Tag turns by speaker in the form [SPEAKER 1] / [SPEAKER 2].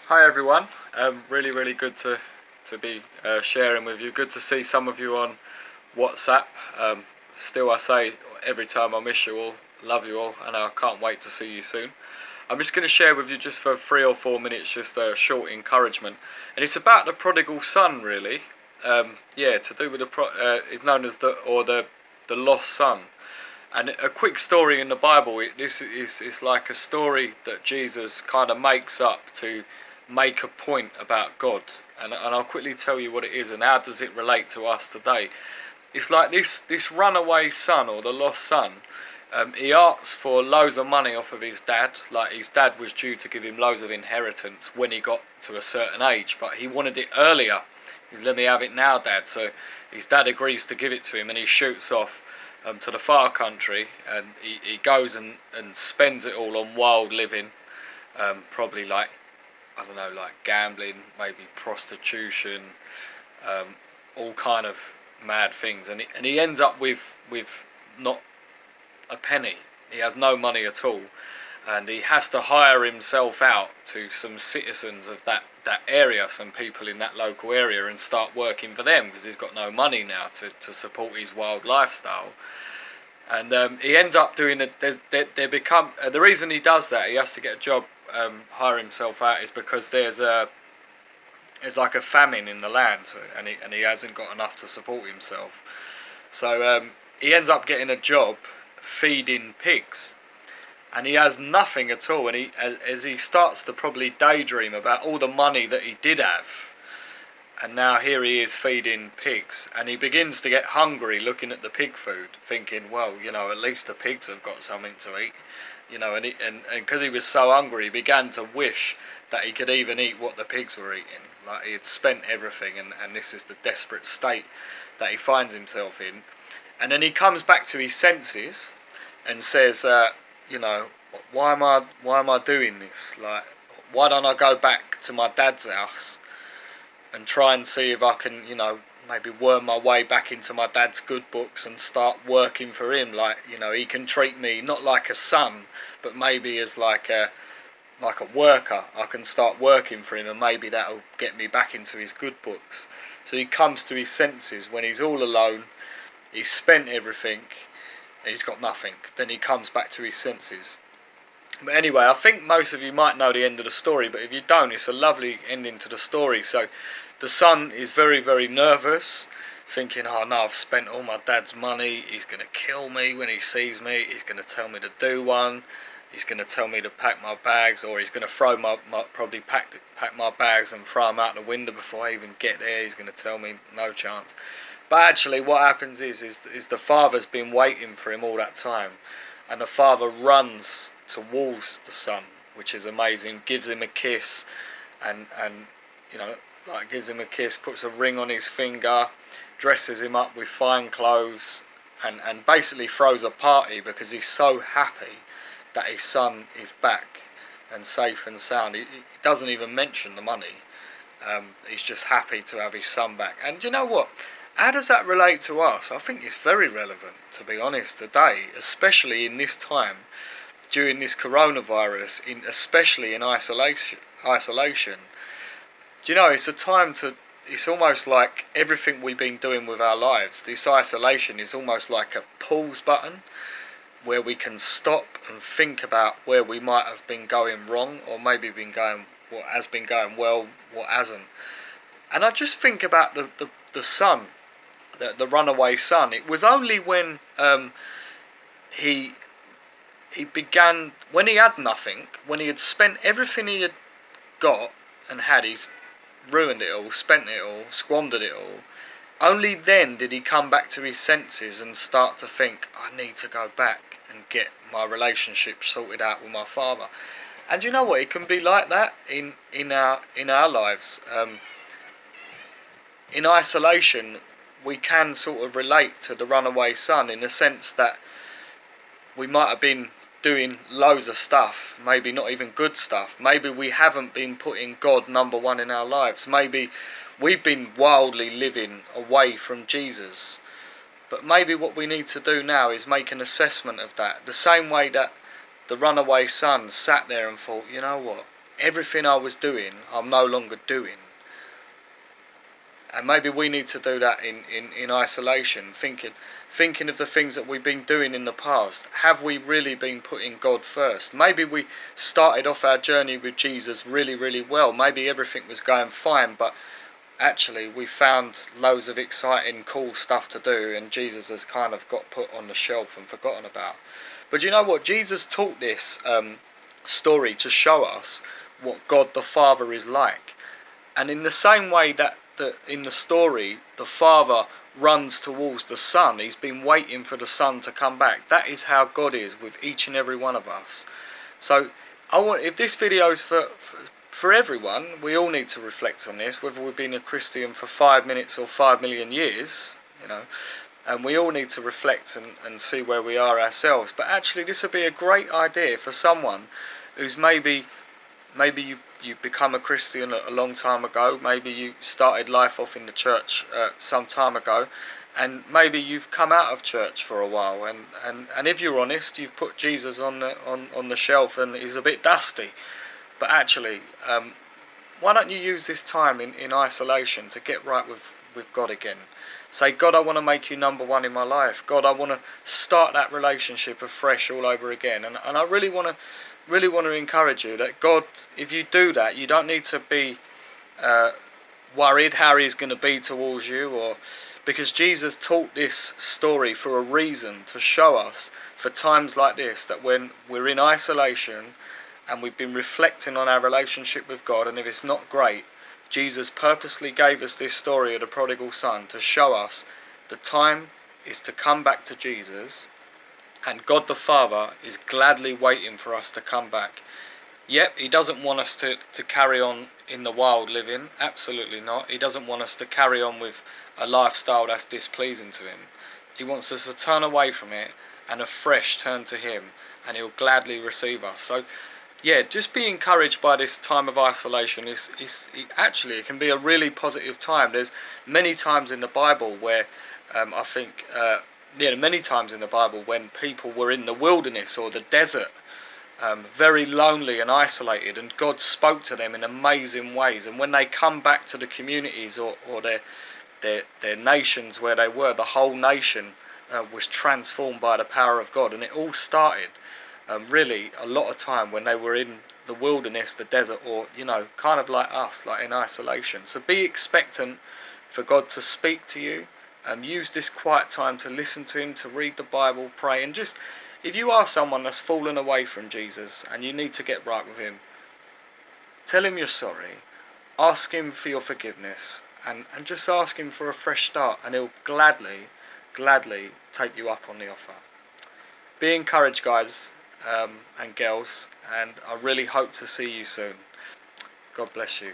[SPEAKER 1] Hi everyone, really good to be sharing with you. Good to see some of you on WhatsApp. Still I say every time I miss you all, love you all, and I can't wait to see you soon. I'm just going to share with you just for 3 or 4 minutes just a short encouragement, and it's about the prodigal son really. To do with it's known as the lost son. And a quick story in the Bible, this is like a story that Jesus kind of makes up to make a point about God. And I'll quickly tell you what it is and how does it relate to us today. It's like this runaway son or the lost son. He asks for loads of money off of his dad. Like his dad was due to give him loads of inheritance when he got to a certain age, but he wanted it earlier. He's let me have it now, Dad. So his dad agrees to give it to him, and he shoots off to the far country, and he goes and spends it all on wild living, probably like, I don't know, like gambling, maybe prostitution, all kind of mad things, and he ends up with not a penny. He has no money at all, and he has to hire himself out to some citizens of that area, some people in that local area, and start working for them because he's got no money now to support his wild lifestyle. And he ends up doing it. They become the reason he does that. He has to get a job, hire himself out, is because there's like a famine in the land, and he hasn't got enough to support himself. So he ends up getting a job feeding pigs, and he has nothing at all. And as he starts to probably daydream about all the money that he did have, and now here he is feeding pigs, and he begins to get hungry looking at the pig food, thinking, well, at least the pigs have got something to eat, and because he was so hungry, he began to wish that he could even eat what the pigs were eating. Like he had spent everything, and this is the desperate state that he finds himself in. And then he comes back to his senses and says, why am I doing this? Like, why don't I go back to my dad's house and try and see if I can, maybe worm my way back into my dad's good books and start working for him. Like, he can treat me not like a son, but maybe as like a worker. I can start working for him, and maybe that'll get me back into his good books. So he comes to his senses when he's all alone. He's spent everything, and he's got nothing. Then he comes back to his senses. But anyway, I think most of you might know the end of the story, but if you don't, it's a lovely ending to the story. So the son is very nervous, thinking, oh no, I've spent all my dad's money, he's going to kill me when he sees me, he's going to tell me to do one, he's going to tell me to pack my bags, or he's going to throw probably pack my bags and throw them out the window before I even get there. He's going to tell me no chance. But actually what happens is the father's been waiting for him all that time, and the father runs towards the son, which is amazing, gives him a kiss, and gives him a kiss, puts a ring on his finger, dresses him up with fine clothes, and basically throws a party because he's so happy that his son is back and safe and sound. He doesn't even mention the money. He's just happy to have his son back. And do you know what? How does that relate to us? I think it's very relevant, to be honest, today, especially in this time, during this coronavirus, especially in isolation. Do you know, it's a time it's almost like everything we've been doing with our lives, this isolation is almost like a pause button where we can stop and think about where we might have been going wrong, or maybe what has been going well, what hasn't. And I just think about the son, the runaway son. It was only when he began, when he had nothing, when he had spent everything he had got and had, he's ruined it all, spent it all, squandered it all. Only then did he come back to his senses and start to think, I need to go back and get my relationship sorted out with my father. And you know what? It can be like that in our lives. In isolation, we can sort of relate to the runaway son in the sense that we might have been doing loads of stuff, maybe not even good stuff. Maybe we haven't been putting God number one in our lives. Maybe we've been wildly living away from Jesus. But maybe what we need to do now is make an assessment of that. The same way that the runaway son sat there and thought, you know what? everything I was doing, I'm no longer doing. And maybe we need to do that in isolation, thinking of the things that we've been doing in the past. Have we really been putting God first? Maybe we started off our journey with Jesus really, really well. Maybe everything was going fine, but actually we found loads of exciting, cool stuff to do, and Jesus has kind of got put on the shelf and forgotten about. But you know what? Jesus taught this story to show us what God the Father is like. And in the same way that in the story, the Father runs towards the Son, he's been waiting for the Son to come back. That is how God is with each and every one of us. So if this video is for everyone, we all need to reflect on this, whether we've been a Christian for 5 minutes or 5 million years, and we all need to reflect and see where we are ourselves. But actually this would be a great idea for someone who's maybe you become a Christian a long time ago, maybe you started life off in the church some time ago, and maybe you've come out of church for a while, and if you're honest, you've put Jesus on the shelf and he's a bit dusty. But actually, why don't you use this time in isolation to get right with God again? Say, God, I want to make you number one in my life. God, I want to start that relationship afresh all over again. And I really want to encourage you that God, if you do that, you don't need to be worried how he's going to be towards you, because Jesus taught this story for a reason, to show us for times like this that when we're in isolation and we've been reflecting on our relationship with God, and if it's not great, Jesus purposely gave us this story of the prodigal son to show us the time is to come back to Jesus, and God the Father is gladly waiting for us to come back. Yep, he doesn't want us to carry on in the wild living, absolutely not. He doesn't want us to carry on with a lifestyle that's displeasing to him. He wants us to turn away from it and afresh turn to him, and he'll gladly receive us. So yeah, just be encouraged by this time of isolation. It can be a really positive time. There's many times in the Bible where many times in the Bible when people were in the wilderness or the desert, very lonely and isolated, and God spoke to them in amazing ways. And when they come back to the communities or their nations where they were, the whole nation was transformed by the power of God. And it all started really a lot of time when they were in the wilderness, the desert, or kind of like us, like in isolation. So be expectant for God to speak to you. Use this quiet time to listen to him, to read the Bible, pray, and just, if you are someone that's fallen away from Jesus and you need to get right with him, tell him you're sorry, ask him for your forgiveness, and just ask him for a fresh start, and he'll gladly take you up on the offer. Be encouraged, guys and girls, and I really hope to see you soon. God bless you.